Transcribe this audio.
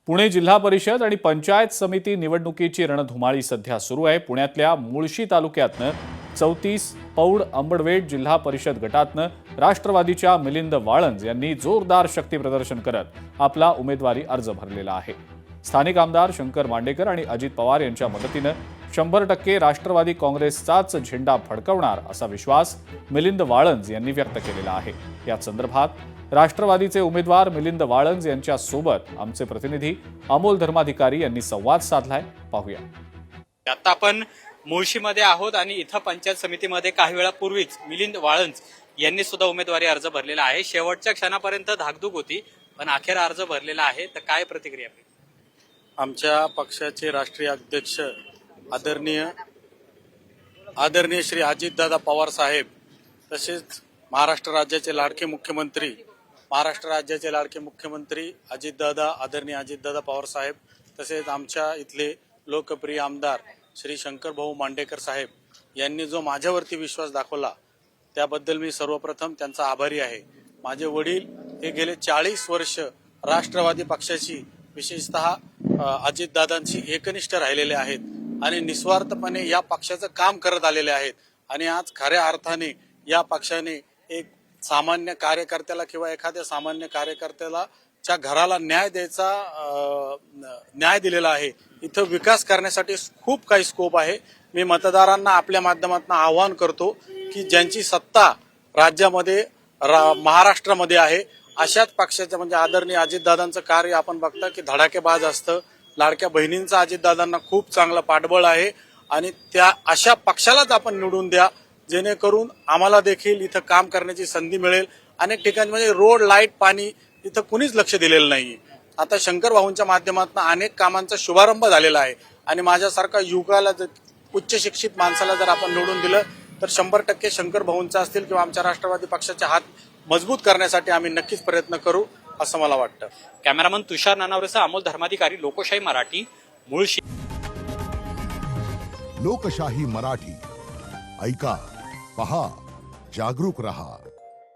पुणे जिल्हा परिषद आणि पंचायत समिती निवडणुकीची रणधुमाळी सध्या सुरू आहे। पुण्यातल्या मुळशी तालुक्यातनं 34 पौड अंबडवेट जिल्हा परिषद गटातनं राष्ट्रवादीच्या मिलिंद वाळंज यांनी जोरदार शक्ती प्रदर्शन करत आपला उमेदवारी अर्ज भरलेला आहे। स्थानिक आमदार शंकर मांडेकर आणि अजित पवार यांच्या मदतीनं 100% राष्ट्रवादी काँग्रेसचाच झेंडा फडकवणार असा विश्वास मिलिंद वाळंज यांनी व्यक्त केलेला आहे। या संदर्भात राष्ट्रवादीचे उमेदवार मिलिंद वाळंज यांच्या सोबत आमचे प्रतिनिधी अमोल धर्माधिकारी यांनी संवाद साधलाय। पाहूया। आता आपण मुळशीमध्ये आहोत आणि इथं पंचायत समितीमध्ये काही वेळापूर्वीच मिलिंद वाळंज यांनी सुद्धा उमेदवारी अर्ज भरलेला आहे। शेवटच्या क्षणापर्यंत धाकधूक होती, पण अखेर अर्ज भरलेला आहे। तर काय प्रतिक्रिया? आमच्या पक्षाचे राष्ट्रीय अध्यक्ष आदरणीय श्री अजितदादा पवार साहेब, तसेच महाराष्ट्र राज्याचे लाडके मुख्यमंत्री आदरणीय अजितदादा पवार साहेब, तसेच आमच्या इथले लोकप्रिय आमदार श्री शंकर भाऊ मांडेकर साहेब यांनी जो माझ्यावरती विश्वास दाखवला त्याबद्दल मी सर्वप्रथम त्यांचा आभारी आहे। माझे वडील हे गेले 40 वर्ष राष्ट्रवादी पक्षाची, विशेषतः अजितदादांची एकनिष्ठ राहिलेले आहेत आणि निस्वार्थपणे या पक्षाचं काम करत आलेले आहेत। आणि आज खऱ्या अर्थाने या पक्षाने एक सामान्य कार्यकर्त्याला किंवा एखाद्या सामान्य कार्यकर्त्याला च्या घराला न्याय दिलेला आहे। इथं विकास करण्यासाठी खूप काही स्कोप आहे। मी मतदारांना आपल्या माध्यमातून आवाहन करतो की ज्यांची सत्ता राज्यामध्ये महाराष्ट्रामध्ये आहे अशाच पक्षाच्या, म्हणजे आदरणीय अजितदादांचं कार्य आपण बघता की धडाकेबाज असतं। लाडक्या बहिणींचा अजितदादांना खूप चांगलं पाठबळ आहे आणि त्या अशा पक्षालाच आपण निवडून द्या, जेणेकरून आम्हाला देखील इथं काम करण्याची संधी मिळेल। अनेक ठिकाणी म्हणजे रोड, लाईट, पाणी इथं कुणीच लक्ष दिलेलं नाही। आता शंकर भाऊंच्या माध्यमातून अनेक कामांचा शुभारंभ झालेला आहे आणि माझ्यासारखा युवकाला, उच्च शिक्षित माणसाला जर आपण निवडून दिलं तर 100% शंकर भाऊंचा असतील किंवा आमच्या राष्ट्रवादी पक्षाचे हात मजबूत करण्यासाठी आम्ही नक्कीच प्रयत्न करू असं मला वाटतं। कॅमेरामन तुषार नानावरेसह अमोल धर्माधिकारी, लोकशाही मराठी, मुळशी। लोकशाही मराठी, ऐका, पहा, जागरूक रहा।